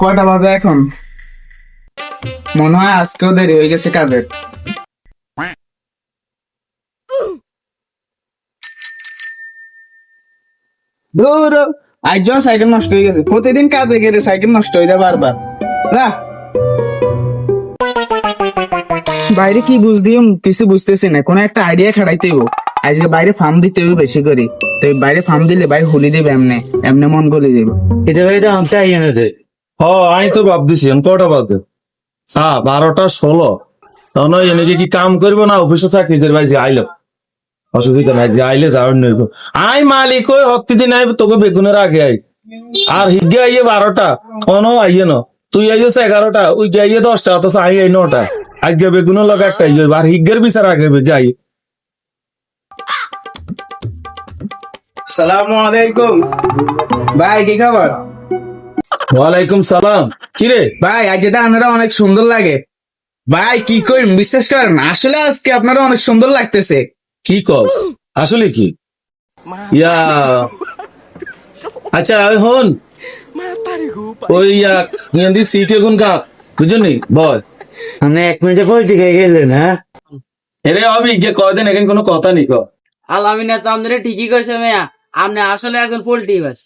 কয়টা বাজে এখন? মনে হয় আজকেও দেরি হয়ে গেছে কাজের। ধুর, আজ সাইকেল নষ্ট হয়ে গেছে। প্রতিদিন কাজে গেলে সাইকেল নষ্ট হয়ে যায় বারবার। যা। বাইরে কি বুঝ দিও কিছু বুঝতেছি না, কোনো একটা আইডিয়া খাটাইতে হইব। আজকে বাইরে ফার্ম দিতে হবে বেশি করে। তো এই বাইরে ফার্ম দিলে বাইরে হুলি দেবে, এমনি এমনি মন গলি দেবে। এটা ভাই আমি তাই এনে দে। আমি তো ভাবতেছি কটা বাজে? 12টা 16। তখন এনেকে কি কাম করবো না অফিসে চাকরি করবো? আইসি আইলো, অসুবিধা নাই, যে আইলে যাওয়ার নইব। আই মালিক ওই হকদিন আইব তোকে বেগুনের আগে আই। আর হিগে আইয়ে 12টা, কোনো আইয়ে ন। তুই আইয়েছে 11টা, ওই আইয়ে 10টা, অথচ আই আই 9টা। আজকে বেগুনের লগে একটা আইয়ে আর হিগের বিচার আগে যাই। সালামু আলাইকুম ভাই, কি খবর? ওয়ালাইকুম সালাম। কিরে ভাই আজ এটা আপনারা অনেক সুন্দর লাগে। ভাই কি কই বিশ্বাস করেন, আসলে আজকে আপনারা অনেক সুন্দর লাগতেছে। কি কস? আসলে কি ইয়া? আচ্ছা হন ওই ইয়াদি সিট এখন কা বুঝলি বল। আমি 1 মিনিটে পৌঁছে গেলেন, হ্যাঁ? এরে হবি গিয়ে কয়দিন এখন কোনো কথা নেই ক। আলামিনা তো আমাদের ঠিকই কইছে মেয়া, আপনি আসলে একজন পোল্ট্রি বাস।